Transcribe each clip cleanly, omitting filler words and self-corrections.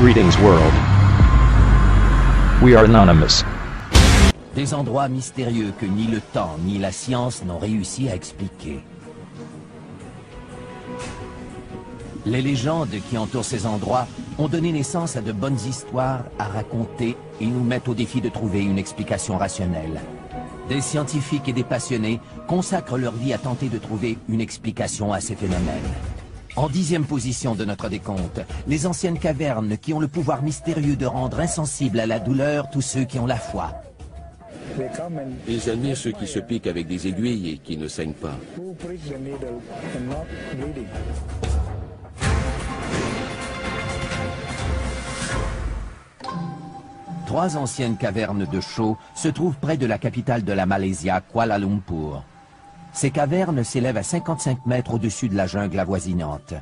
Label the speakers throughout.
Speaker 1: Greetings world. We are anonymous.
Speaker 2: Des endroits mystérieux que ni le temps ni la science n'ont réussi à expliquer. Les légendes qui entourent ces endroits ont donné naissance à de bonnes histoires à raconter et nous mettent au défi de trouver une explication rationnelle. Des scientifiques et des passionnés consacrent leur vie à tenter de trouver une explication à ces phénomènes. En 10e position de notre décompte, les anciennes cavernes qui ont le pouvoir mystérieux de rendre insensibles à la douleur tous ceux qui ont la foi.
Speaker 3: Ils admirent ceux qui se piquent avec des aiguilles et qui ne saignent pas.
Speaker 2: Trois anciennes cavernes de chaux se trouvent près de la capitale de la Malaisie, Kuala Lumpur. Ces cavernes s'élèvent à 55 mètres au-dessus de la jungle avoisinante.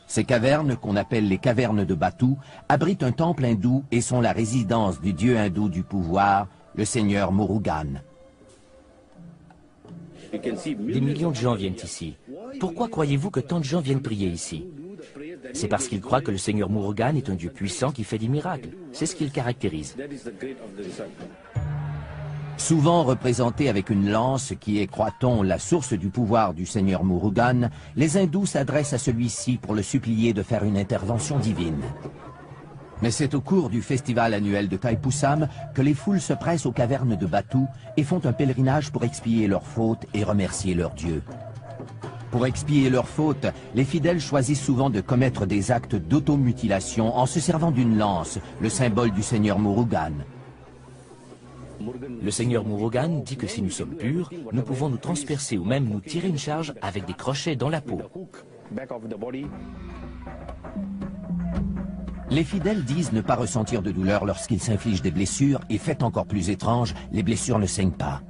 Speaker 2: Ces cavernes, qu'on appelle les cavernes de Batu, abritent un temple hindou et sont la résidence du dieu hindou du pouvoir, le seigneur Murugan.
Speaker 4: Des millions de gens viennent ici. Pourquoi croyez-vous que tant de gens viennent prier ici? C'est parce qu'ils croient que le seigneur Murugan est un dieu puissant qui fait des miracles. C'est ce qui le caractérise.
Speaker 2: Souvent représenté avec une lance qui est, croit-on, la source du pouvoir du seigneur Murugan, les hindous s'adressent à celui-ci pour le supplier de faire une intervention divine. Mais c'est au cours du festival annuel de Thaipusam que les foules se pressent aux cavernes de Batu et font un pèlerinage pour expier leurs fautes et remercier leur dieu. Pour expier leurs fautes, les fidèles choisissent souvent de commettre des actes d'automutilation en se servant d'une lance, le symbole du seigneur Murugan.
Speaker 4: Le seigneur Murugan dit que si nous sommes purs, nous pouvons nous transpercer ou même nous tirer une charge avec des crochets dans la peau.
Speaker 2: Les fidèles disent ne pas ressentir de douleur lorsqu'ils s'infligent des blessures et, fait encore plus étrange, les blessures ne saignent pas.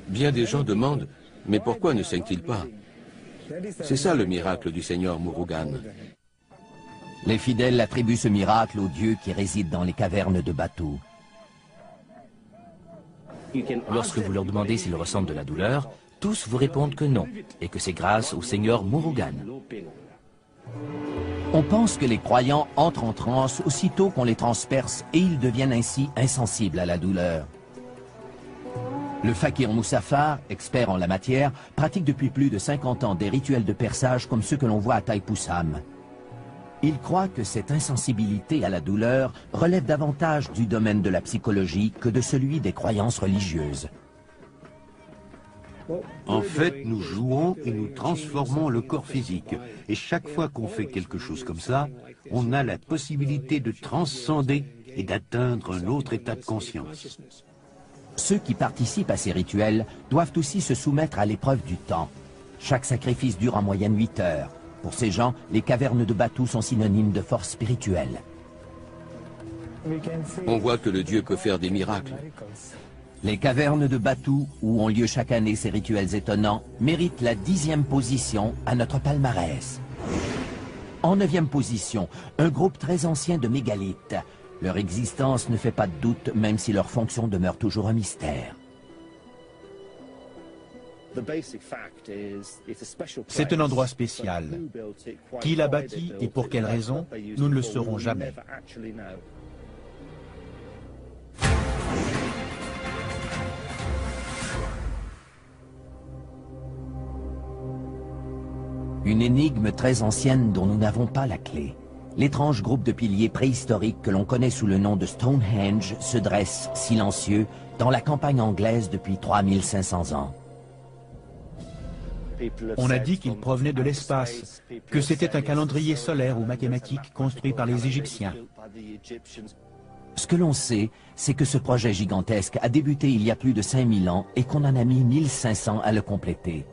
Speaker 3: Bien des gens demandent, mais pourquoi ne saignent-ils pas? C'est ça le miracle du seigneur Murugan.
Speaker 2: Les fidèles attribuent ce miracle au dieu qui réside dans les cavernes de Batu.
Speaker 4: Lorsque vous leur demandez s'ils ressentent de la douleur, tous vous répondent que non, et que c'est grâce au seigneur Murugan.
Speaker 2: On pense que les croyants entrent en transe aussitôt qu'on les transperce et ils deviennent ainsi insensibles à la douleur. Le fakir Moussafar, expert en la matière, pratique depuis plus de 50 ans des rituels de perçage comme ceux que l'on voit à Thaipusam. Il croit que cette insensibilité à la douleur relève davantage du domaine de la psychologie que de celui des croyances religieuses.
Speaker 5: En fait, nous jouons et nous transformons le corps physique. Et chaque fois qu'on fait quelque chose comme ça, on a la possibilité de transcender et d'atteindre un autre état de conscience.
Speaker 2: Ceux qui participent à ces rituels doivent aussi se soumettre à l'épreuve du temps. Chaque sacrifice dure en moyenne 8 heures. Pour ces gens, les cavernes de Batu sont synonymes de force spirituelle.
Speaker 3: On voit que le dieu peut faire des miracles.
Speaker 2: Les cavernes de Batu, où ont lieu chaque année ces rituels étonnants, méritent la 10e position à notre palmarès. En 9e position, un groupe très ancien de mégalithes. Leur existence ne fait pas de doute, même si leur fonction demeure toujours un mystère.
Speaker 6: C'est un endroit spécial. Qui l'a bâti et pour quelle raison, nous ne le saurons jamais.
Speaker 2: Une énigme très ancienne dont nous n'avons pas la clé. L'étrange groupe de piliers préhistoriques que l'on connaît sous le nom de Stonehenge se dresse, silencieux, dans la campagne anglaise depuis 3500 ans.
Speaker 6: On a dit qu'il provenait de l'espace, que c'était un calendrier solaire ou mathématique construit par les Égyptiens.
Speaker 2: Ce que l'on sait, c'est que ce projet gigantesque a débuté il y a plus de 5000 ans et qu'on en a mis 1500 à le compléter.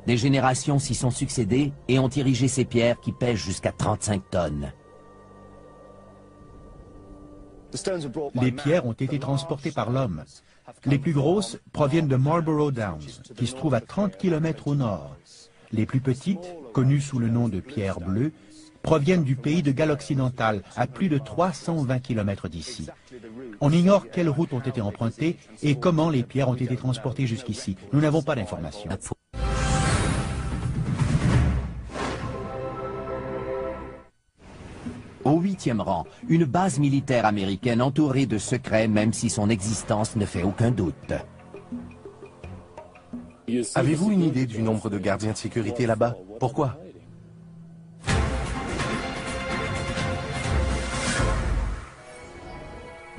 Speaker 2: Des générations s'y sont succédées et ont érigé ces pierres qui pèsent jusqu'à 35 tonnes.
Speaker 6: Les pierres ont été transportées par l'homme. Les plus grosses proviennent de Marlborough Downs, qui se trouve à 30 km au nord. Les plus petites, connues sous le nom de pierres bleues, proviennent du pays de Galles occidentale, à plus de 320 km d'ici. On ignore quelles routes ont été empruntées et comment les pierres ont été transportées jusqu'ici. Nous n'avons pas d'informations.
Speaker 5: Au
Speaker 2: au 8e rang, une base militaire américaine entourée de secrets même si son existence ne fait aucun doute.
Speaker 7: Avez-vous une idée du nombre de gardiens de sécurité là-bas? Pourquoi?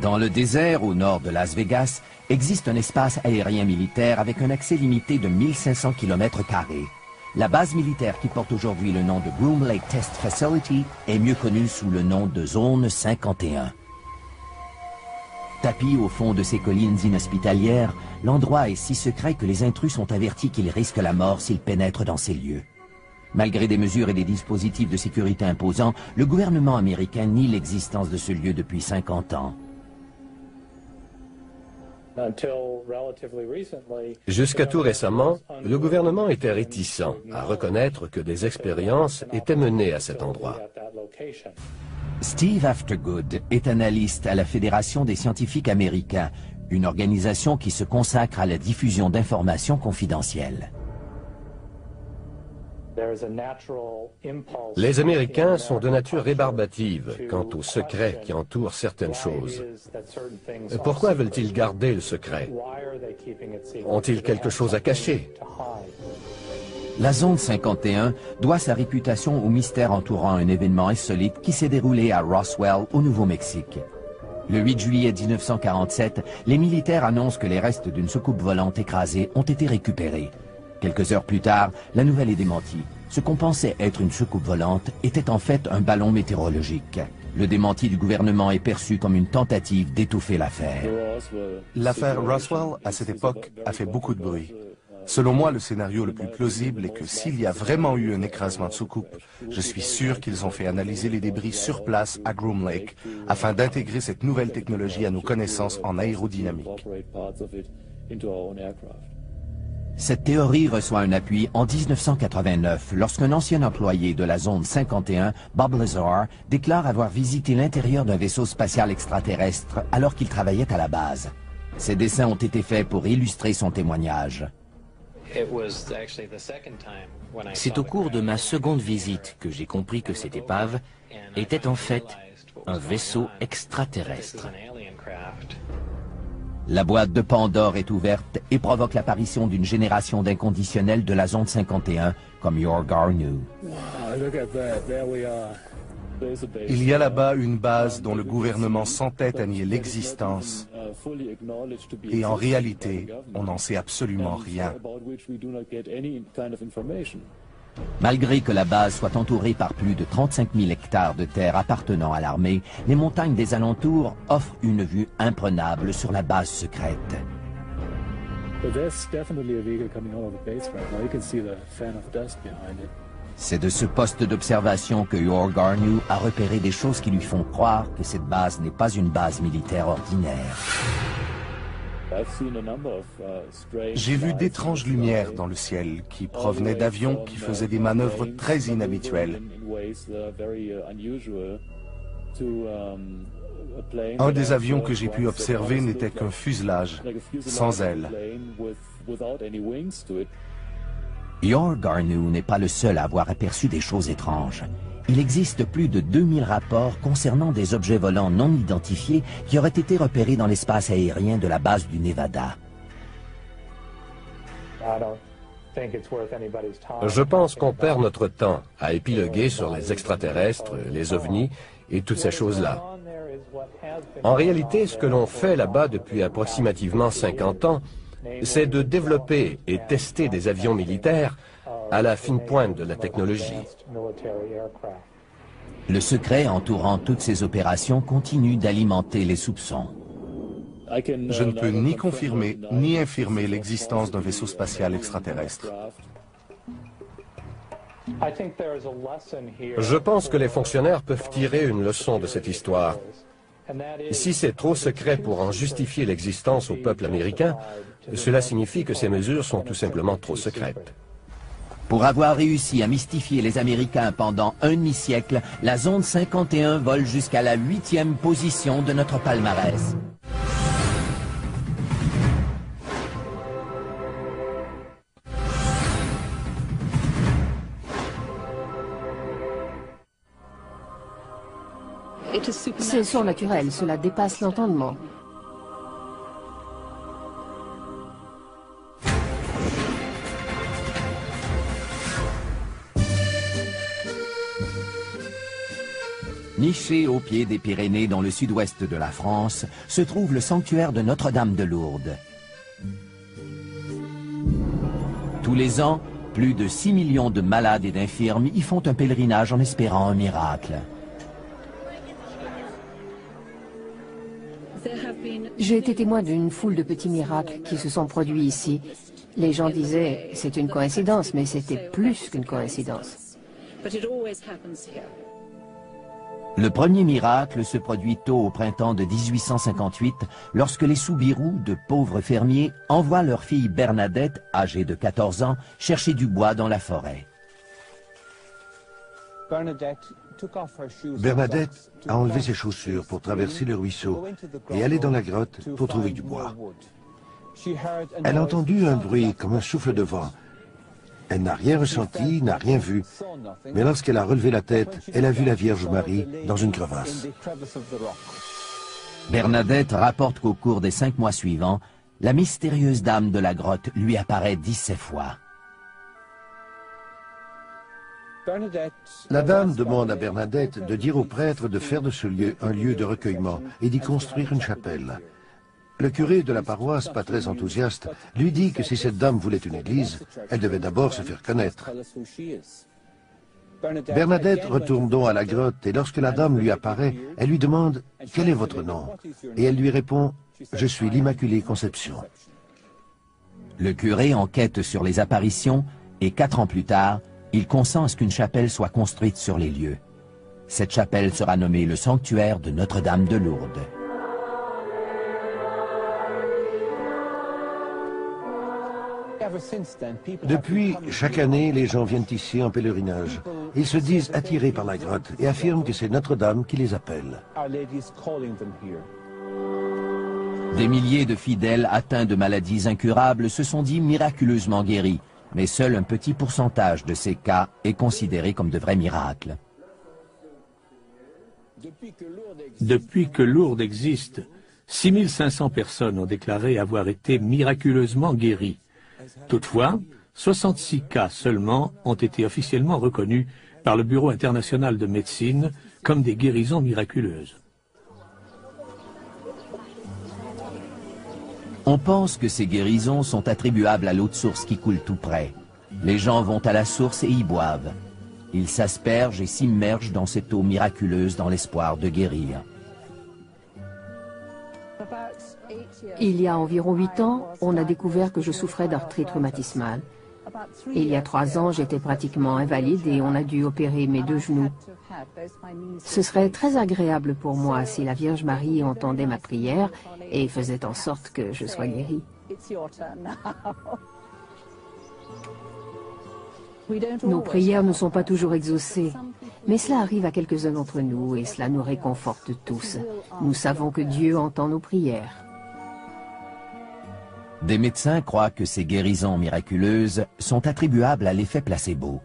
Speaker 2: Dans le désert au nord de Las Vegas, existe un espace aérien militaire avec un accès limité de 1500 km². La base militaire qui porte aujourd'hui le nom de Groom Lake Test Facility est mieux connue sous le nom de Zone 51. Tapi au fond de ces collines inhospitalières, l'endroit est si secret que les intrus sont avertis qu'ils risquent la mort s'ils pénètrent dans ces lieux. Malgré des mesures et des dispositifs de sécurité imposants, le gouvernement américain nie l'existence de ce lieu depuis 50 ans.
Speaker 8: Jusqu'à tout récemment, le gouvernement était réticent à reconnaître que des expériences étaient menées à cet endroit.
Speaker 2: Steve Aftergood est analyste à la Fédération des scientifiques américains, une organisation qui se consacre à la diffusion d'informations confidentielles.
Speaker 8: Les Américains sont de nature rébarbative quant aux secrets qui entourent certaines choses. Pourquoi veulent-ils garder le secret? Ont-ils quelque chose à cacher?
Speaker 2: La Zone 51 doit sa réputation au mystère entourant un événement insolite qui s'est déroulé à Roswell, au Nouveau-Mexique. Le 8 juillet 1947, les militaires annoncent que les restes d'une soucoupe volante écrasée ont été récupérés. Quelques heures plus tard, la nouvelle est démentie. Ce qu'on pensait être une soucoupe volante était en fait un ballon météorologique. Le démenti du gouvernement est perçu comme une tentative d'étouffer l'affaire.
Speaker 7: L'affaire Roswell, à cette époque, a fait beaucoup de bruit. Selon moi, le scénario le plus plausible est que s'il y a vraiment eu un écrasement de soucoupe, je suis sûr qu'ils ont fait analyser les débris sur place à Groom Lake afin d'intégrer cette nouvelle technologie à nos connaissances en aérodynamique.
Speaker 2: Cette théorie reçoit un appui en 1989 lorsqu'un ancien employé de la Zone 51, Bob Lazar, déclare avoir visité l'intérieur d'un vaisseau spatial extraterrestre alors qu'il travaillait à la base. Ces dessins ont été faits pour illustrer son témoignage.
Speaker 4: C'est au cours de ma seconde visite que j'ai compris que cette épave était en fait un vaisseau extraterrestre.
Speaker 2: La boîte de Pandore est ouverte et provoque l'apparition d'une génération d'inconditionnels de la Zone 51, comme Yor Garneau.
Speaker 7: Il y a là-bas une base dont le gouvernement s'entête à nier l'existence. Et en réalité, on n'en sait absolument rien.
Speaker 2: Malgré que la base soit entourée par plus de 35 000 hectares de terre appartenant à l'armée, les montagnes des alentours offrent une vue imprenable sur la base secrète. C'est de ce poste d'observation que Yor Garneau a repéré des choses qui lui font croire que cette base n'est pas une base militaire ordinaire.
Speaker 7: J'ai vu d'étranges lumières dans le ciel qui provenaient d'avions qui faisaient des manœuvres très inhabituelles. Un des avions que j'ai pu observer n'était qu'un fuselage, sans ailes.
Speaker 2: Yor Garneau n'est pas le seul à avoir aperçu des choses étranges. Il existe plus de 2000 rapports concernant des objets volants non identifiés qui auraient été repérés dans l'espace aérien de la base du Nevada.
Speaker 8: Je pense qu'on perd notre temps à épiloguer sur les extraterrestres, les ovnis et toutes ces choses-là. En réalité, ce que l'on fait là-bas depuis approximativement 50 ans, c'est de développer et tester des avions militaires à la fine pointe de la technologie.
Speaker 2: Le secret entourant toutes ces opérations continue d'alimenter les soupçons.
Speaker 7: Je ne peux ni confirmer ni infirmer l'existence d'un vaisseau spatial extraterrestre.
Speaker 8: Je pense que les fonctionnaires peuvent tirer une leçon de cette histoire. Si c'est trop secret pour en justifier l'existence au peuple américain, cela signifie que ces mesures sont tout simplement trop secrètes.
Speaker 2: Pour avoir réussi à mystifier les Américains pendant un demi-siècle, la Zone 51 vole jusqu'à la 8e position de notre palmarès.
Speaker 9: C'est surnaturel, cela dépasse l'entendement.
Speaker 2: Niché au pied des Pyrénées dans le sud-ouest de la France, se trouve le sanctuaire de Notre-Dame de Lourdes. Tous les ans, plus de 6 millions de malades et d'infirmes y font un pèlerinage en espérant un miracle.
Speaker 9: J'ai été témoin d'une foule de petits miracles qui se sont produits ici. Les gens disaient, c'est une coïncidence, mais c'était plus qu'une coïncidence.
Speaker 2: Le premier miracle se produit tôt au printemps de 1858, lorsque les Soubirous, de pauvres fermiers, envoient leur fille Bernadette, âgée de 14 ans, chercher du bois dans la forêt.
Speaker 5: Bernadette a enlevé ses chaussures pour traverser le ruisseau et aller dans la grotte pour trouver du bois. Elle a entendu un bruit comme un souffle de vent. Elle n'a rien ressenti, n'a rien vu. Mais lorsqu'elle a relevé la tête, elle a vu la Vierge Marie dans une crevasse.
Speaker 2: Bernadette rapporte qu'au cours des 5 mois suivants, la mystérieuse dame de la grotte lui apparaît 17 fois.
Speaker 5: La dame demande à Bernadette de dire au prêtre de faire de ce lieu un lieu de recueillement et d'y construire une chapelle. Le curé de la paroisse, pas très enthousiaste, lui dit que si cette dame voulait une église, elle devait d'abord se faire connaître. Bernadette retourne donc à la grotte et lorsque la dame lui apparaît, elle lui demande « Quel est votre nom ?» et elle lui répond « Je suis l'Immaculée Conception ».
Speaker 2: Le curé enquête sur les apparitions et 4 ans plus tard, il consent à ce qu'une chapelle soit construite sur les lieux. Cette chapelle sera nommée le sanctuaire de Notre-Dame de Lourdes.
Speaker 5: Depuis, chaque année, les gens viennent ici en pèlerinage. Ils se disent attirés par la grotte et affirment que c'est Notre-Dame qui les appelle.
Speaker 2: Des milliers de fidèles atteints de maladies incurables se sont dit miraculeusement guéris, mais seul un petit pourcentage de ces cas est considéré comme de vrais miracles.
Speaker 10: Depuis que Lourdes existe, 6500 personnes ont déclaré avoir été miraculeusement guéries. Toutefois, 66 cas seulement ont été officiellement reconnus par le Bureau international de médecine comme des guérisons miraculeuses.
Speaker 2: On pense que ces guérisons sont attribuables à l'eau de source qui coule tout près. Les gens vont à la source et y boivent. Ils s'aspergent et s'immergent dans cette eau miraculeuse dans l'espoir de guérir.
Speaker 9: Il y a environ 8 ans, on a découvert que je souffrais d'arthrite rhumatismale. Il y a 3 ans, j'étais pratiquement invalide et on a dû opérer mes 2 genoux. Ce serait très agréable pour moi si la Vierge Marie entendait ma prière et faisait en sorte que je sois guérie. Nos prières ne sont pas toujours exaucées, mais cela arrive à quelques-uns d'entre nous et cela nous réconforte tous. Nous savons que Dieu entend nos prières.
Speaker 2: Des médecins croient que ces guérisons miraculeuses sont attribuables à l'effet placebo.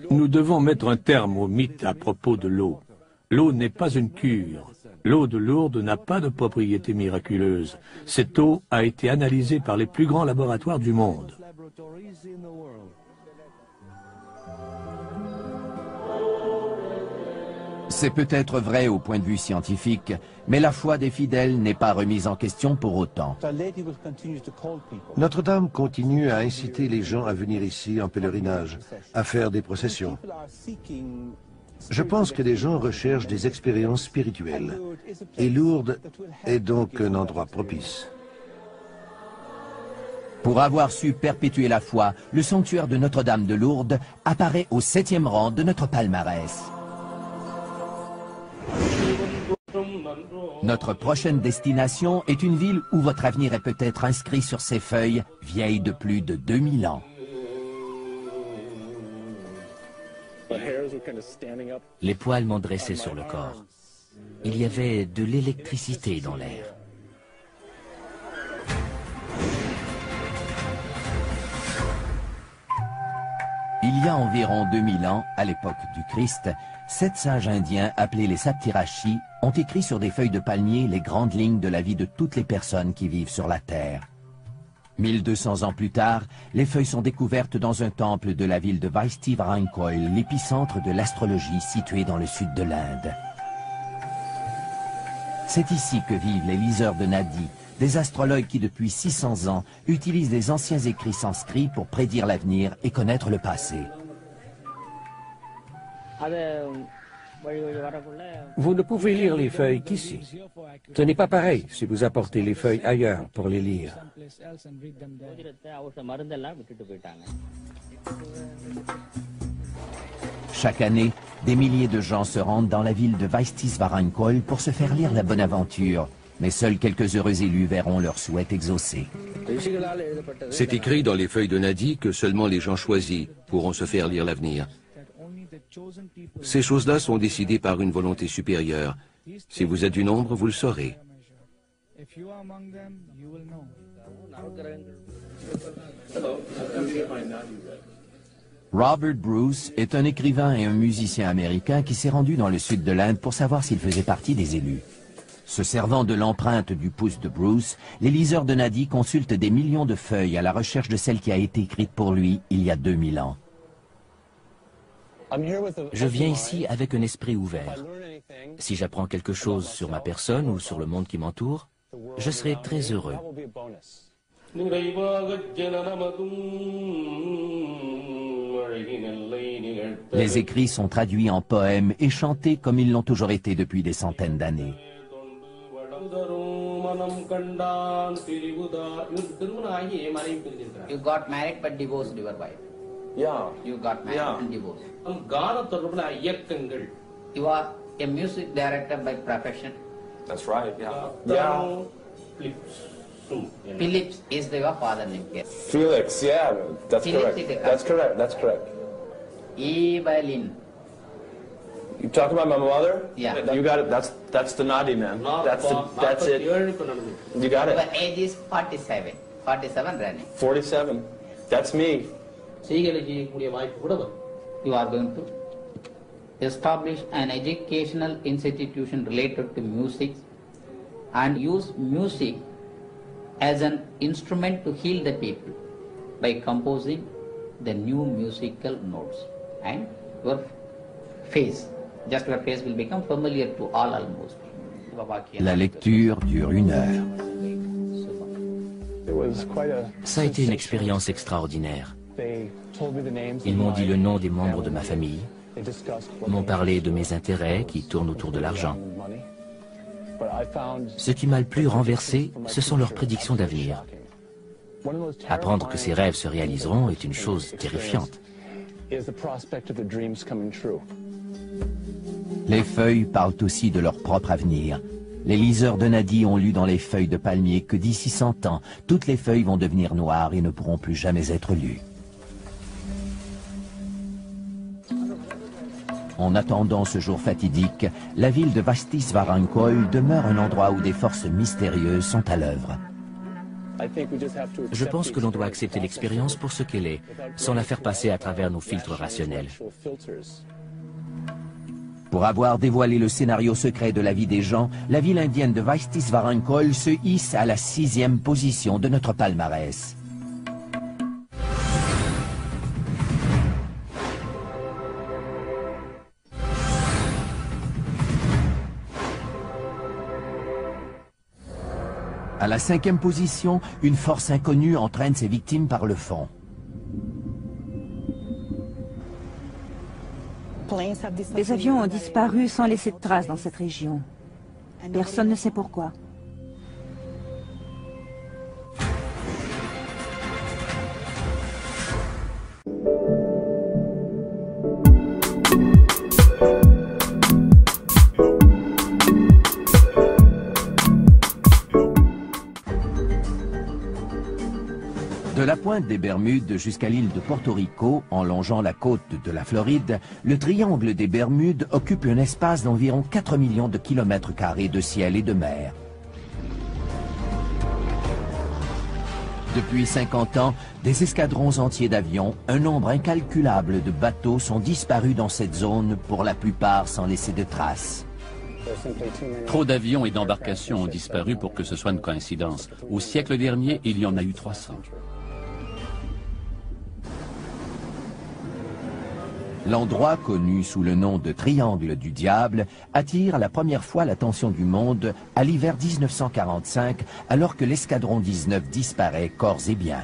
Speaker 10: Nous devons mettre un terme au mythe à propos de l'eau. L'eau n'est pas une cure. L'eau de Lourdes n'a pas de propriété miraculeuse. Cette eau a été analysée par les plus grands laboratoires du monde.
Speaker 2: C'est peut-être vrai au point de vue scientifique, mais la foi des fidèles n'est pas remise en question pour autant.
Speaker 5: Notre-Dame continue à inciter les gens à venir ici en pèlerinage, à faire des processions. Je pense que les gens recherchent des expériences spirituelles. Et Lourdes est donc un endroit propice.
Speaker 2: Pour avoir su perpétuer la foi, le sanctuaire de Notre-Dame de Lourdes apparaît au 7e rang de notre palmarès. Notre prochaine destination est une ville où votre avenir est peut-être inscrit sur ses feuilles, vieilles de plus de 2000 ans.
Speaker 4: Les poils m'ont dressé sur le corps. Il y avait de l'électricité dans l'air.
Speaker 2: Il y a environ 2000 ans, à l'époque du Christ, 7 sages indiens, appelés les Saptirashi, ont écrit sur des feuilles de palmier les grandes lignes de la vie de toutes les personnes qui vivent sur la Terre. 1200 ans plus tard, les feuilles sont découvertes dans un temple de la ville de Vaishti-Varankoil, l'épicentre de l'astrologie situé dans le sud de l'Inde. C'est ici que vivent les liseurs de Nadi, des astrologues qui depuis 600 ans utilisent les anciens écrits sanscrits pour prédire l'avenir et connaître le passé.
Speaker 11: Vous ne pouvez lire les feuilles qu'ici. Ce n'est pas pareil si vous apportez les feuilles ailleurs pour les lire.
Speaker 2: Chaque année, des milliers de gens se rendent dans la ville de Vaishti-Varankoil pour se faire lire la bonne aventure. Mais seuls quelques heureux élus verront leur souhait exaucé.
Speaker 3: C'est écrit dans les feuilles de Nadi que seulement les gens choisis pourront se faire lire l'avenir. Ces choses-là sont décidées par une volonté supérieure. Si vous êtes du nombre, vous le saurez.
Speaker 2: Robert Bruce est un écrivain et un musicien américain qui s'est rendu dans le sud de l'Inde pour savoir s'il faisait partie des élus. Se servant de l'empreinte du pouce de Bruce, les liseurs de Nadi consultent des millions de feuilles à la recherche de celle qui a été écrite pour lui il y a 2000 ans.
Speaker 4: Je viens ici avec un esprit ouvert. Si j'apprends quelque chose sur ma personne ou sur le monde qui m'entoure, je serai très heureux.
Speaker 2: Les écrits sont traduits en poèmes et chantés comme ils l'ont toujours été depuis des centaines d'années.
Speaker 12: You got married but divorced your wife.
Speaker 13: Yeah.
Speaker 12: You got married
Speaker 13: Yeah.
Speaker 12: and divorced. You are a music director by profession.
Speaker 13: That's right. Yeah.
Speaker 12: Phillips is your father name. Yes.
Speaker 13: Felix, yeah, that's
Speaker 12: Felix
Speaker 13: correct.
Speaker 12: is the
Speaker 13: That's correct. That's correct.
Speaker 12: E by Lynn.
Speaker 13: You talk about my mother?
Speaker 12: Yeah.
Speaker 13: You got it. That's the Nadi man. That's it. You got
Speaker 12: Your
Speaker 13: it.
Speaker 12: age is 47. 47 running.
Speaker 13: 47. That's me.
Speaker 12: You are going to establish an educational institution related to music and use music as an instrument to heal the people by composing the new musical notes. And your face, just your face will become familiar to all almost.
Speaker 2: La lecture dure 1 heure.
Speaker 4: Ça a été une expérience extraordinaire. Ils m'ont dit le nom des membres de ma famille, m'ont parlé de mes intérêts qui tournent autour de l'argent. Ce qui m'a le plus renversé, ce sont leurs prédictions d'avenir. Apprendre que ces rêves se réaliseront est une chose terrifiante.
Speaker 2: Les feuilles parlent aussi de leur propre avenir. Les liseurs de Nadi ont lu dans les feuilles de palmier que d'ici 100 ans, toutes les feuilles vont devenir noires et ne pourront plus jamais être lues. En attendant ce jour fatidique, la ville de Vaishti-Varankoil demeure un endroit où des forces mystérieuses sont à l'œuvre.
Speaker 4: Je pense que l'on doit accepter l'expérience pour ce qu'elle est, sans la faire passer à travers nos filtres rationnels.
Speaker 2: Pour avoir dévoilé le scénario secret de la vie des gens, la ville indienne de Vaishti-Varankoil se hisse à la 6e position de notre palmarès. À la 5e position, une force inconnue entraîne ses victimes par le fond.
Speaker 14: Les avions ont disparu sans laisser de traces dans cette région. Personne ne sait pourquoi.
Speaker 2: De la pointe des Bermudes jusqu'à l'île de Porto Rico, en longeant la côte de la Floride, le triangle des Bermudes occupe un espace d'environ 4 millions de kilomètres carrés de ciel et de mer. Depuis 50 ans, des escadrons entiers d'avions, un nombre incalculable de bateaux sont disparus dans cette zone, pour la plupart sans laisser de traces.
Speaker 15: Trop d'avions et d'embarcations ont disparu pour que ce soit une coïncidence. Au siècle dernier, il y en a eu 300.
Speaker 2: L'endroit, connu sous le nom de Triangle du Diable, attire la première fois l'attention du monde à l'hiver 1945, alors que l'escadron 19 disparaît corps et biens.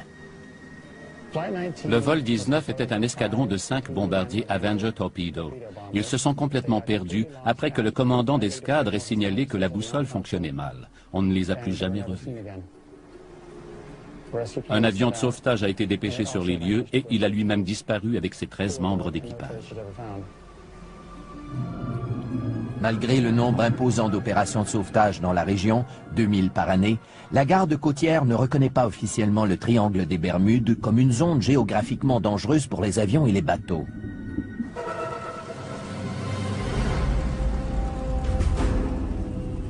Speaker 15: Le vol 19 était un escadron de 5 bombardiers Avenger Torpedo. Ils se sont complètement perdus après que le commandant d'escadre ait signalé que la boussole fonctionnait mal. On ne les a plus jamais revus. Un avion de sauvetage a été dépêché sur les lieux et il a lui-même disparu avec ses 13 membres d'équipage.
Speaker 2: Malgré le nombre imposant d'opérations de sauvetage dans la région, 2000 par année, la garde côtière ne reconnaît pas officiellement le triangle des Bermudes comme une zone géographiquement dangereuse pour les avions et les bateaux.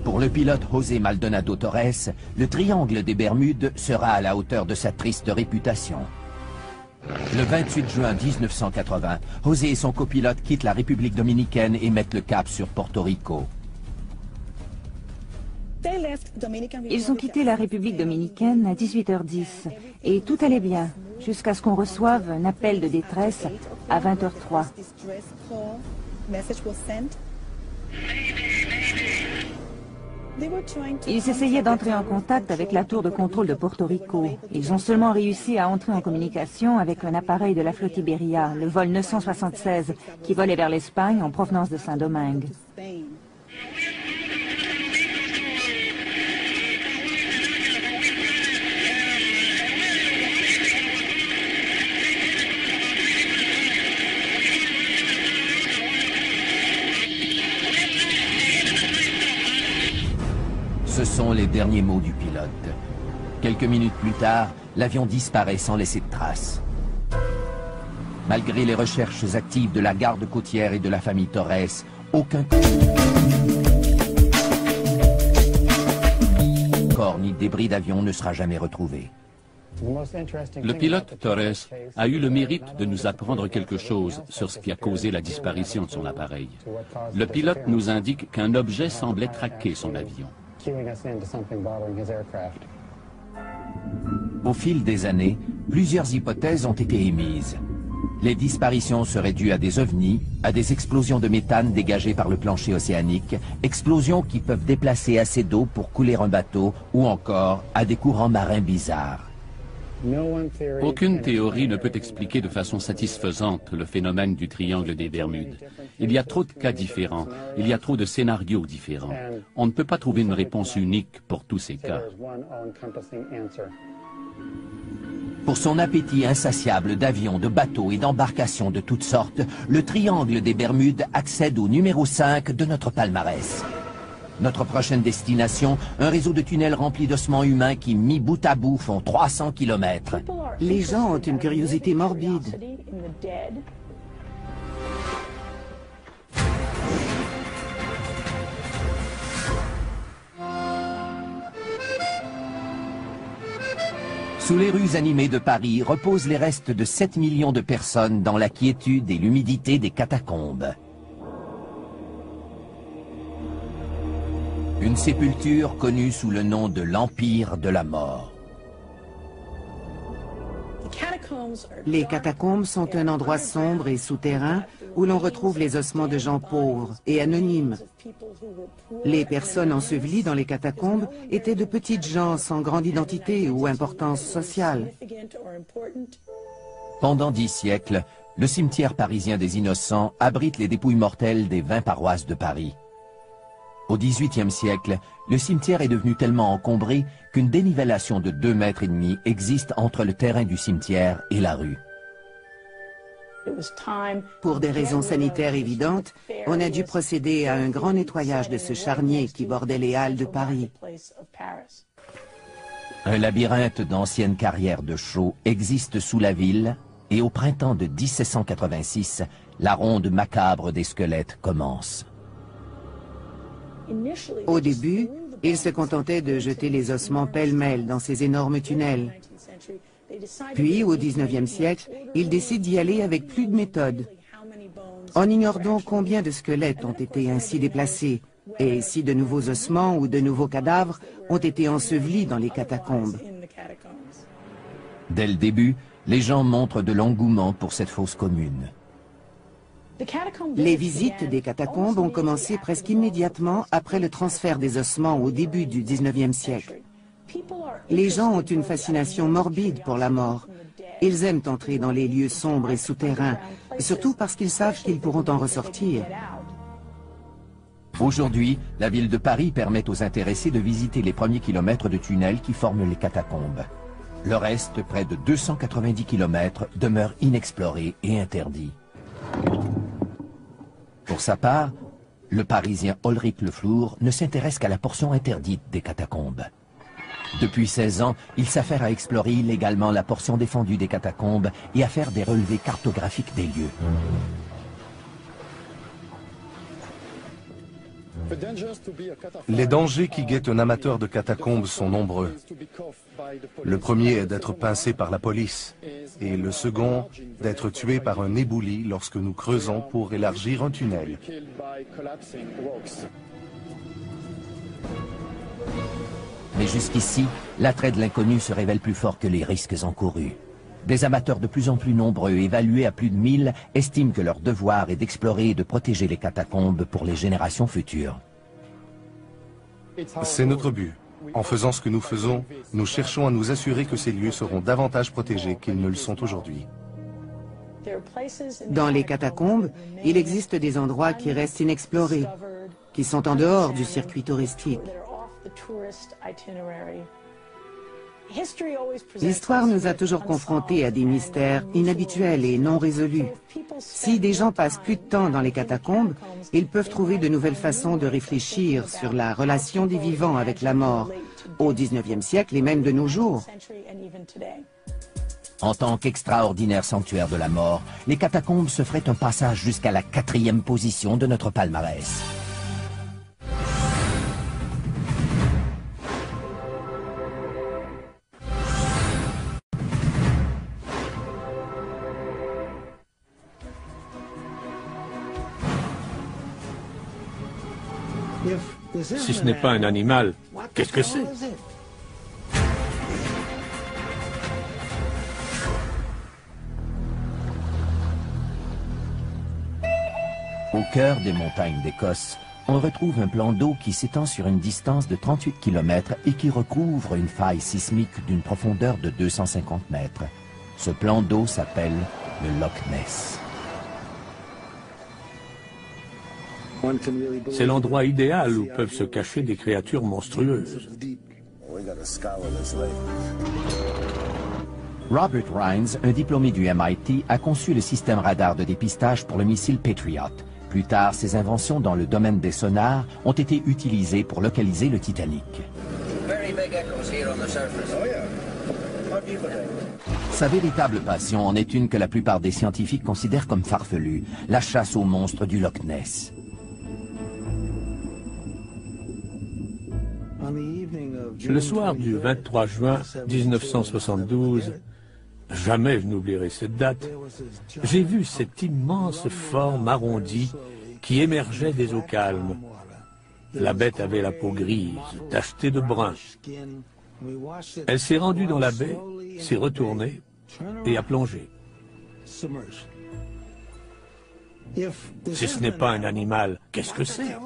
Speaker 2: Pour le pilote José Maldonado Torres, le triangle des Bermudes sera à la hauteur de sa triste réputation. Le 28 juin 1980, José et son copilote quittent la République dominicaine et mettent le cap sur Porto Rico.
Speaker 14: Ils ont quitté la République dominicaine à 18h10 et tout allait bien jusqu'à ce qu'on reçoive un appel de détresse à 20h03. Ils essayaient d'entrer en contact avec la tour de contrôle de Porto Rico. Ils ont seulement réussi à entrer en communication avec un appareil de la flotte Iberia, le vol 976, qui volait vers l'Espagne en provenance de Saint-Domingue.
Speaker 2: Ce sont les derniers mots du pilote. Quelques minutes plus tard, l'avion disparaît sans laisser de traces. Malgré les recherches actives de la garde côtière et de la famille Torres, aucun corps ni débris d'avion ne sera jamais retrouvé.
Speaker 15: Le pilote Torres a eu le mérite de nous apprendre quelque chose sur ce qui a causé la disparition de son appareil. Le pilote nous indique qu'un objet semblait traquer son avion.
Speaker 2: Au fil des années, plusieurs hypothèses ont été émises. Les disparitions seraient dues à des ovnis, à des explosions de méthane dégagées par le plancher océanique, explosions qui peuvent déplacer assez d'eau pour couler un bateau, ou encore à des courants marins bizarres.
Speaker 15: Aucune théorie ne peut expliquer de façon satisfaisante le phénomène du triangle des Bermudes. Il y a trop de cas différents, il y a trop de scénarios différents. On ne peut pas trouver une réponse unique pour tous ces cas.
Speaker 2: Pour son appétit insatiable d'avions, de bateaux et d'embarcations de toutes sortes, le triangle des Bermudes accède au numéro 5 de notre palmarès. Notre prochaine destination, un réseau de tunnels remplis d'ossements humains qui, mis bout à bout, font 300 km.
Speaker 16: Les gens ont une curiosité morbide.
Speaker 2: Sous les rues animées de Paris reposent les restes de 7 millions de personnes dans la quiétude et l'humidité des catacombes. Une sépulture connue sous le nom de l'Empire de la Mort.
Speaker 16: Les catacombes sont un endroit sombre et souterrain où l'on retrouve les ossements de gens pauvres et anonymes. Les personnes ensevelies dans les catacombes étaient de petites gens sans grande identité ou importance sociale.
Speaker 2: Pendant 10 siècles, le cimetière parisien des Innocents abrite les dépouilles mortelles des 20 paroisses de Paris. Au XVIIIe siècle, le cimetière est devenu tellement encombré qu'une dénivellation de 2,5 mètres existe entre le terrain du cimetière et la rue.
Speaker 16: Pour des raisons sanitaires évidentes, on a dû procéder à un grand nettoyage de ce charnier qui bordait les halles de Paris.
Speaker 2: Un labyrinthe d'anciennes carrières de chaux existe sous la ville et au printemps de 1786, la ronde macabre des squelettes commence.
Speaker 16: Au début, ils se contentaient de jeter les ossements pêle-mêle dans ces énormes tunnels. Puis, au XIXe siècle, ils décident d'y aller avec plus de méthode. On ignore donc combien de squelettes ont été ainsi déplacés, et si de nouveaux ossements ou de nouveaux cadavres ont été ensevelis dans les catacombes.
Speaker 2: Dès le début, les gens montrent de l'engouement pour cette fosse commune.
Speaker 16: Les visites des catacombes ont commencé presque immédiatement après le transfert des ossements au début du XIXe siècle. Les gens ont une fascination morbide pour la mort. Ils aiment entrer dans les lieux sombres et souterrains, surtout parce qu'ils savent qu'ils pourront en ressortir.
Speaker 2: Aujourd'hui, la ville de Paris permet aux intéressés de visiter les premiers kilomètres de tunnels qui forment les catacombes. Le reste, près de 290 kilomètres, demeure inexploré et interdit. Pour sa part, le Parisien Ulrich Le Flour ne s'intéresse qu'à la portion interdite des catacombes. Depuis 16 ans, il s'affaire à explorer illégalement la portion défendue des catacombes et à faire des relevés cartographiques des lieux.
Speaker 7: Les dangers qui guettent un amateur de catacombes sont nombreux. Le premier est d'être pincé par la police, et le second, d'être tué par un éboulis lorsque nous creusons pour élargir un tunnel.
Speaker 2: Mais jusqu'ici, l'attrait de l'inconnu se révèle plus fort que les risques encourus. Des amateurs de plus en plus nombreux, évalués à plus de 1000, estiment que leur devoir est d'explorer et de protéger les catacombes pour les générations futures.
Speaker 7: C'est notre but. En faisant ce que nous faisons, nous cherchons à nous assurer que ces lieux seront davantage protégés qu'ils ne le sont aujourd'hui.
Speaker 16: Dans les catacombes, il existe des endroits qui restent inexplorés, qui sont en dehors du circuit touristique. L'histoire nous a toujours confrontés à des mystères inhabituels et non résolus. Si des gens passent plus de temps dans les catacombes, ils peuvent trouver de nouvelles façons de réfléchir sur la relation des vivants avec la mort, au XIXe siècle et même de nos jours.
Speaker 2: En tant qu'extraordinaire sanctuaire de la mort, les catacombes se feraient un passage jusqu'à la 4e position de notre palmarès.
Speaker 10: Si ce n'est pas un animal, qu'est-ce que c'est?
Speaker 2: Au cœur des montagnes d'Écosse, on retrouve un plan d'eau qui s'étend sur une distance de 38 km et qui recouvre une faille sismique d'une profondeur de 250 mètres. Ce plan d'eau s'appelle le Loch Ness.
Speaker 10: C'est l'endroit idéal où peuvent se cacher des créatures monstrueuses.
Speaker 2: Robert Rhines, un diplômé du MIT, a conçu le système radar de dépistage pour le missile Patriot. Plus tard, ses inventions dans le domaine des sonars ont été utilisées pour localiser le Titanic. Sa véritable passion en est une que la plupart des scientifiques considèrent comme farfelue, la chasse aux monstres du Loch Ness.
Speaker 10: Le soir du 23 juin 1972, jamais je n'oublierai cette date, j'ai vu cette immense forme arrondie qui émergeait des eaux calmes. La bête avait la peau grise, tachetée de brun. Elle s'est rendue dans la baie, s'est retournée et a plongé. Si ce n'est pas un animal, qu'est-ce que c'est?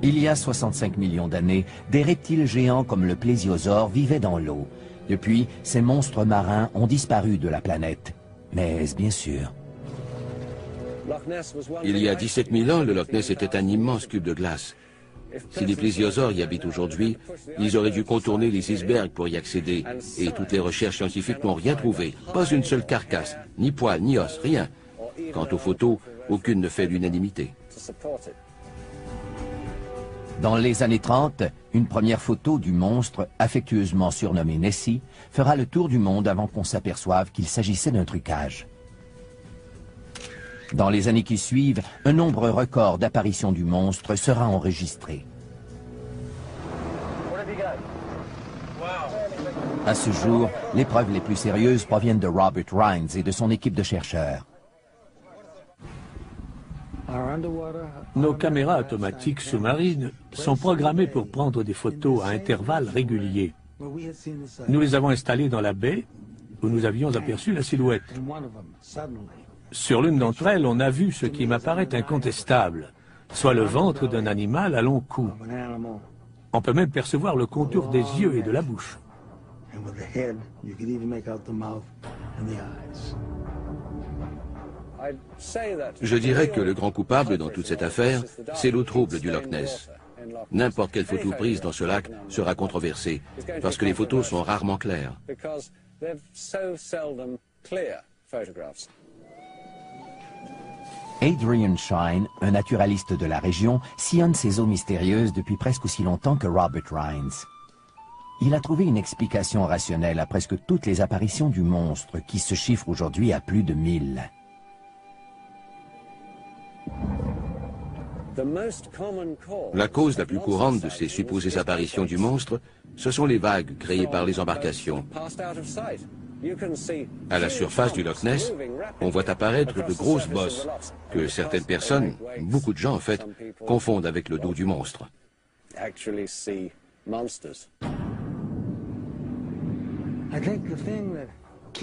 Speaker 2: Il y a 65 millions d'années, des reptiles géants comme le plésiosaure vivaient dans l'eau. Depuis, ces monstres marins ont disparu de la planète. Mais est-ce bien sûr?
Speaker 3: Il y a 17 000 ans, le Loch Ness était un immense cube de glace. Si les plésiosaures y habitent aujourd'hui, ils auraient dû contourner les icebergs pour y accéder. Et toutes les recherches scientifiques n'ont rien trouvé. Pas une seule carcasse, ni poils, ni os, rien. Quant aux photos, aucune ne fait l'unanimité.
Speaker 2: Dans les années 30, une première photo du monstre, affectueusement surnommé Nessie, fera le tour du monde avant qu'on s'aperçoive qu'il s'agissait d'un trucage. Dans les années qui suivent, un nombre record d'apparitions du monstre sera enregistré. À ce jour, les preuves les plus sérieuses proviennent de Robert Rines et de son équipe de chercheurs.
Speaker 10: Nos caméras automatiques sous-marines sont programmées pour prendre des photos à intervalles réguliers. Nous les avons installées dans la baie où nous avions aperçu la silhouette. Sur l'une d'entre elles, on a vu ce qui m'apparaît incontestable, soit le ventre d'un animal à long cou. On peut même percevoir le contour des yeux et de la bouche.
Speaker 3: Je dirais que le grand coupable dans toute cette affaire, c'est l'eau trouble du Loch Ness. N'importe quelle photo prise dans ce lac sera controversée, parce que les photos sont rarement claires.
Speaker 2: Adrian Shine, un naturaliste de la région, sillonne ces eaux mystérieuses depuis presque aussi longtemps que Robert Rines. Il a trouvé une explication rationnelle à presque toutes les apparitions du monstre, qui se chiffrent aujourd'hui à plus de 1000.
Speaker 3: La cause la plus courante de ces supposées apparitions du monstre, ce sont les vagues créées par les embarcations. À la surface du Loch Ness, on voit apparaître de grosses bosses que certaines personnes, beaucoup de gens en fait, confondent avec le dos du monstre.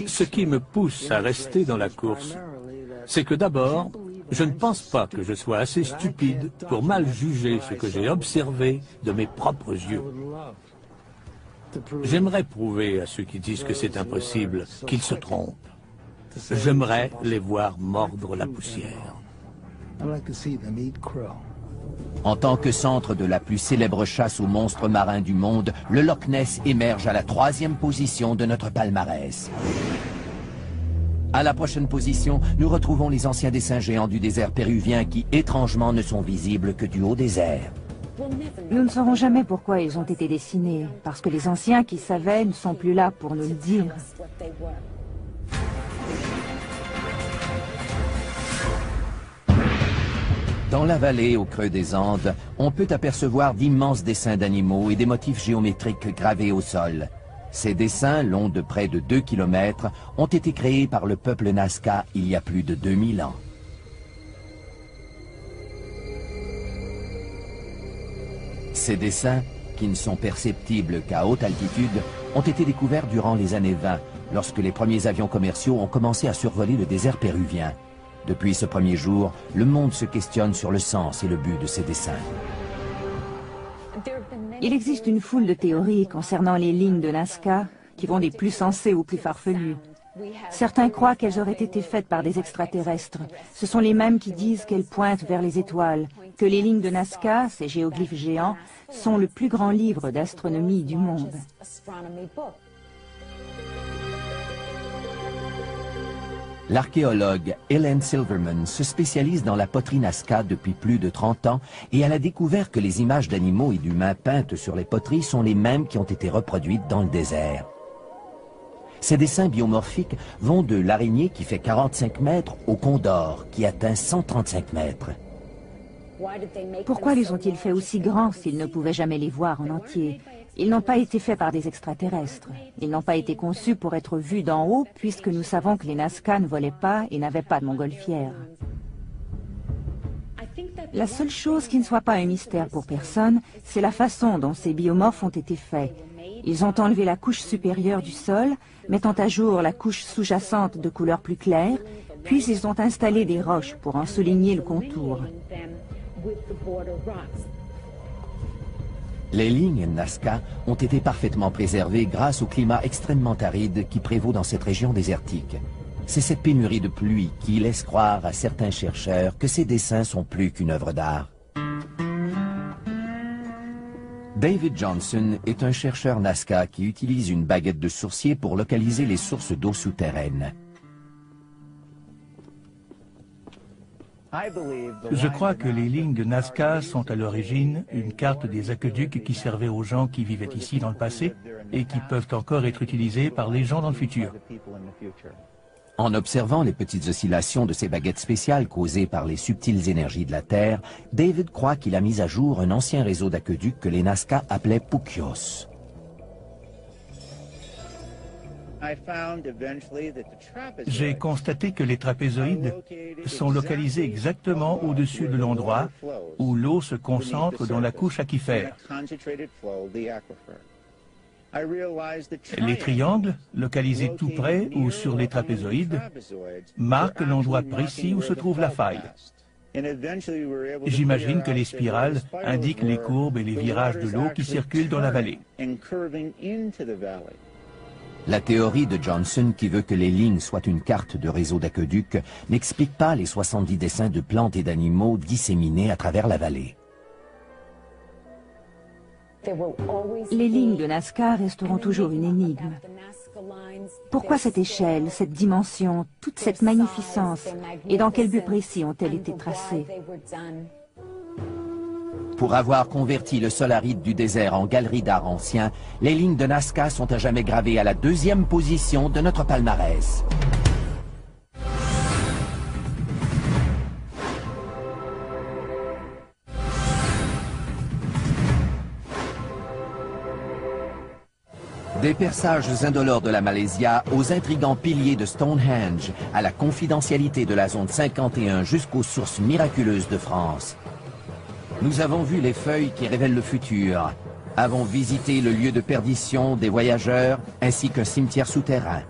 Speaker 10: Ce qui me pousse à rester dans la course, c'est que d'abord, je ne pense pas que je sois assez stupide pour mal juger ce que j'ai observé de mes propres yeux. J'aimerais prouver à ceux qui disent que c'est impossible qu'ils se trompent. J'aimerais les voir mordre la poussière.
Speaker 2: En tant que centre de la plus célèbre chasse aux monstres marins du monde, le Loch Ness émerge à la 3e position de notre palmarès. À la prochaine position, nous retrouvons les anciens dessins géants du désert péruvien qui, étrangement, ne sont visibles que du haut des airs.
Speaker 14: Nous ne saurons jamais pourquoi ils ont été dessinés, parce que les anciens qui savaient ne sont plus là pour nous le dire.
Speaker 2: Dans la vallée, au creux des Andes, on peut apercevoir d'immenses dessins d'animaux et des motifs géométriques gravés au sol. Ces dessins, longs de près de 2 km, ont été créés par le peuple Nazca il y a plus de 2000 ans. Ces dessins, qui ne sont perceptibles qu'à haute altitude, ont été découverts durant les années 20, lorsque les premiers avions commerciaux ont commencé à survoler le désert péruvien. Depuis ce premier jour, le monde se questionne sur le sens et le but de ces dessins.
Speaker 14: Il existe une foule de théories concernant les lignes de Nazca qui vont des plus sensées aux plus farfelues. Certains croient qu'elles auraient été faites par des extraterrestres. Ce sont les mêmes qui disent qu'elles pointent vers les étoiles, que les lignes de Nazca, ces géoglyphes géants, sont le plus grand livre d'astronomie du monde.
Speaker 2: L'archéologue Helen Silverman se spécialise dans la poterie Nazca depuis plus de 30 ans et elle a découvert que les images d'animaux et d'humains peintes sur les poteries sont les mêmes qui ont été reproduites dans le désert. Ces dessins biomorphiques vont de l'araignée qui fait 45 mètres au condor qui atteint 135 mètres.
Speaker 14: Pourquoi les ont-ils fait aussi grands s'ils ne pouvaient jamais les voir en entier? Ils n'ont pas été faits par des extraterrestres. Ils n'ont pas été conçus pour être vus d'en haut, puisque nous savons que les Nazca ne volaient pas et n'avaient pas de montgolfière. La seule chose qui ne soit pas un mystère pour personne, c'est la façon dont ces biomorphes ont été faits. Ils ont enlevé la couche supérieure du sol, mettant à jour la couche sous-jacente de couleur plus claire, puis ils ont installé des roches pour en souligner le contour.
Speaker 2: Les lignes Nazca ont été parfaitement préservées grâce au climat extrêmement aride qui prévaut dans cette région désertique. C'est cette pénurie de pluie qui laisse croire à certains chercheurs que ces dessins sont plus qu'une œuvre d'art. David Johnson est un chercheur Nazca qui utilise une baguette de sourcier pour localiser les sources d'eau souterraines.
Speaker 17: Je crois que les lignes de Nazca sont à l'origine une carte des aqueducs qui servaient aux gens qui vivaient ici dans le passé et qui peuvent encore être utilisées par les gens dans le futur.
Speaker 2: En observant les petites oscillations de ces baguettes spéciales causées par les subtiles énergies de la Terre, David croit qu'il a mis à jour un ancien réseau d'aqueducs que les Nazca appelaient Puquios.
Speaker 17: J'ai constaté que les trapézoïdes sont localisés exactement au-dessus de l'endroit où l'eau se concentre dans la couche aquifère. Les triangles, localisés tout près ou sur les trapézoïdes, marquent l'endroit précis où se trouve la faille. J'imagine que les spirales indiquent les courbes et les virages de l'eau qui circulent dans la vallée.
Speaker 2: La théorie de Johnson, qui veut que les lignes soient une carte de réseau d'aqueduc, n'explique pas les 70 dessins de plantes et d'animaux disséminés à travers la vallée.
Speaker 14: Les lignes de Nazca resteront toujours une énigme. Pourquoi cette échelle, cette dimension, toute cette magnificence? Et dans quel but précis ont-elles été tracées?
Speaker 2: Pour avoir converti le sol aride du désert en galerie d'art ancien, les lignes de Nazca sont à jamais gravées à la 2e position de notre palmarès. Des perçages indolores de la Malaysia aux intrigants piliers de Stonehenge, à la confidentialité de la zone 51 jusqu'aux sources miraculeuses de France. Nous avons vu les feuilles qui révèlent le futur, avons visité le lieu de perdition des voyageurs ainsi qu'un cimetière souterrain.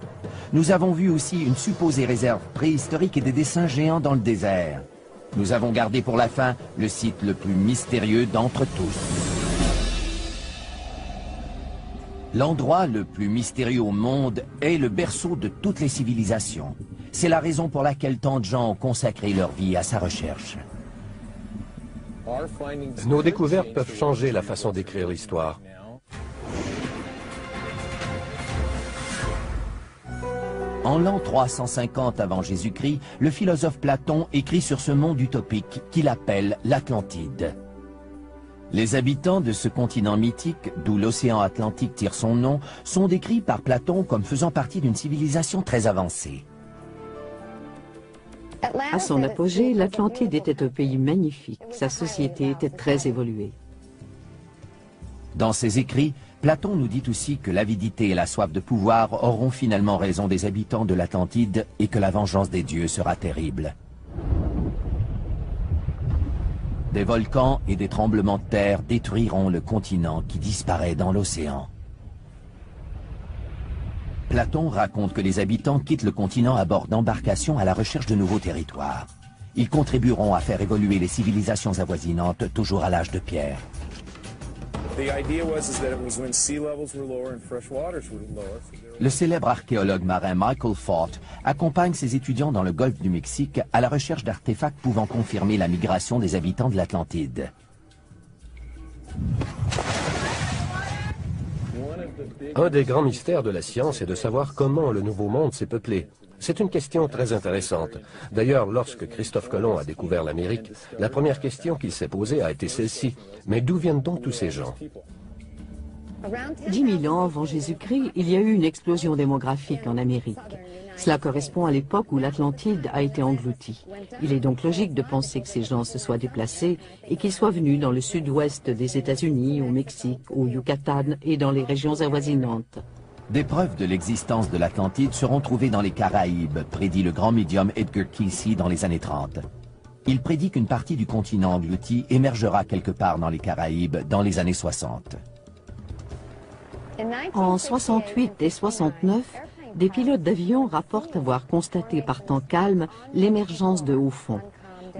Speaker 2: Nous avons vu aussi une supposée réserve préhistorique et des dessins géants dans le désert. Nous avons gardé pour la fin le site le plus mystérieux d'entre tous. L'endroit le plus mystérieux au monde est le berceau de toutes les civilisations. C'est la raison pour laquelle tant de gens ont consacré leur vie à sa recherche.
Speaker 8: Nos découvertes peuvent changer la façon d'écrire l'histoire.
Speaker 2: En l'an 350 avant Jésus-Christ, le philosophe Platon écrit sur ce monde utopique qu'il appelle l'Atlantide. Les habitants de ce continent mythique, d'où l'océan Atlantique tire son nom, sont décrits par Platon comme faisant partie d'une civilisation très avancée.
Speaker 9: À son apogée, l'Atlantide était un pays magnifique. Sa société était très évoluée.
Speaker 2: Dans ses écrits, Platon nous dit aussi que l'avidité et la soif de pouvoir auront finalement raison des habitants de l'Atlantide et que la vengeance des dieux sera terrible. Des volcans et des tremblements de terre détruiront le continent qui disparaît dans l'océan. Platon raconte que les habitants quittent le continent à bord d'embarcations à la recherche de nouveaux territoires. Ils contribueront à faire évoluer les civilisations avoisinantes, toujours à l'âge de pierre. Le célèbre archéologue marin Michael Fort accompagne ses étudiants dans le golfe du Mexique à la recherche d'artefacts pouvant confirmer la migration des habitants de l'Atlantide.
Speaker 8: Un des grands mystères de la science est de savoir comment le Nouveau Monde s'est peuplé. C'est une question très intéressante. D'ailleurs, lorsque Christophe Colomb a découvert l'Amérique, la première question qu'il s'est posée a été celle-ci. Mais d'où viennent donc tous ces gens?
Speaker 9: 10 000 ans avant Jésus-Christ, il y a eu une explosion démographique en Amérique. Cela correspond à l'époque où l'Atlantide a été engloutie. Il est donc logique de penser que ces gens se soient déplacés et qu'ils soient venus dans le sud-ouest des États-Unis, au Mexique, au Yucatan et dans les régions avoisinantes.
Speaker 2: Des preuves de l'existence de l'Atlantide seront trouvées dans les Caraïbes, prédit le grand médium Edgar Cayce dans les années 30. Il prédit qu'une partie du continent englouti émergera quelque part dans les Caraïbes dans les années 60.
Speaker 9: En 68 et 69, des pilotes d'avion rapportent avoir constaté par temps calme l'émergence de hauts fonds.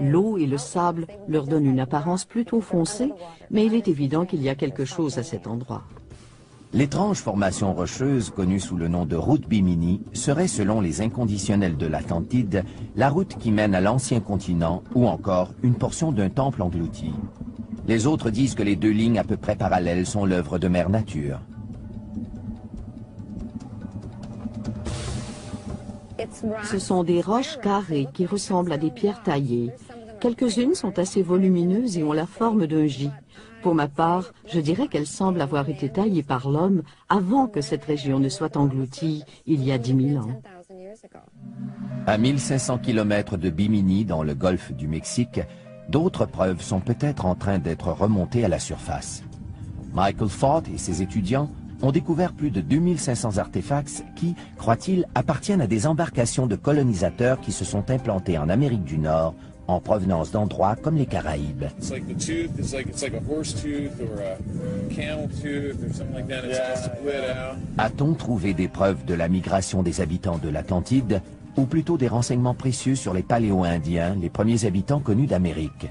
Speaker 9: L'eau et le sable leur donnent une apparence plutôt foncée, mais il est évident qu'il y a quelque chose à cet endroit.
Speaker 2: L'étrange formation rocheuse, connue sous le nom de route Bimini, serait, selon les inconditionnels de l'Atlantide, la route qui mène à l'ancien continent ou encore une portion d'un temple englouti. Les autres disent que les deux lignes à peu près parallèles sont l'œuvre de Mère Nature.
Speaker 9: Ce sont des roches carrées qui ressemblent à des pierres taillées. Quelques-unes sont assez volumineuses et ont la forme d'un J. Pour ma part, je dirais qu'elles semblent avoir été taillées par l'homme avant que cette région ne soit engloutie il y a 10 000 ans.
Speaker 2: À 1500 km de Bimini, dans le golfe du Mexique, d'autres preuves sont peut-être en train d'être remontées à la surface. Michael Fort et ses étudiants ont découvert plus de 2500 artefacts qui, croient-ils, appartiennent à des embarcations de colonisateurs qui se sont implantés en Amérique du Nord en provenance d'endroits comme les Caraïbes. A-t-on trouvé des preuves de la migration des habitants de l'Atlantide, ou plutôt des renseignements précieux sur les Paléo-Indiens, les premiers habitants connus d'Amérique?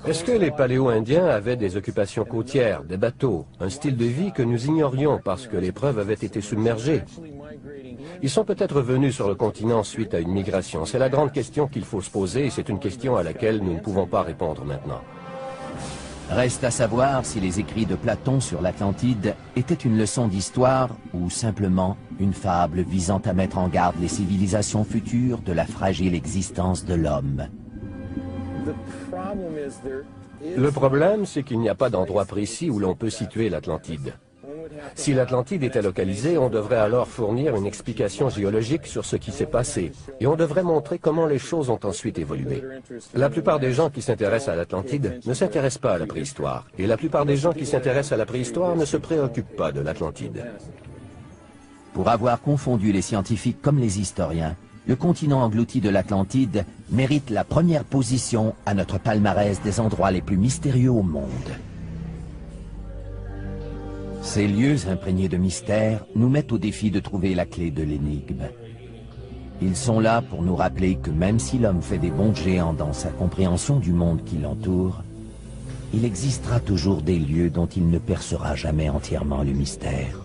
Speaker 8: Est-ce que les Paléo-Indiens avaient des occupations côtières, des bateaux, un style de vie que nous ignorions parce que les preuves avaient été submergées? Ils sont peut-être venus sur le continent suite à une migration. C'est la grande question qu'il faut se poser et c'est une question à laquelle nous ne pouvons pas répondre maintenant.
Speaker 2: Reste à savoir si les écrits de Platon sur l'Atlantide étaient une leçon d'histoire ou simplement une fable visant à mettre en garde les civilisations futures de la fragile existence de l'homme.
Speaker 8: Le problème, c'est qu'il n'y a pas d'endroit précis où l'on peut situer l'Atlantide. Si l'Atlantide était localisée, on devrait alors fournir une explication géologique sur ce qui s'est passé, et on devrait montrer comment les choses ont ensuite évolué. La plupart des gens qui s'intéressent à l'Atlantide ne s'intéressent pas à la préhistoire, et la plupart des gens qui s'intéressent à la préhistoire ne se préoccupent pas de l'Atlantide.
Speaker 2: Pour avoir confondu les scientifiques comme les historiens, le continent englouti de l'Atlantide mérite la première position à notre palmarès des endroits les plus mystérieux au monde. Ces lieux imprégnés de mystère nous mettent au défi de trouver la clé de l'énigme. Ils sont là pour nous rappeler que même si l'homme fait des bonds de géant dans sa compréhension du monde qui l'entoure, il existera toujours des lieux dont il ne percera jamais entièrement le mystère.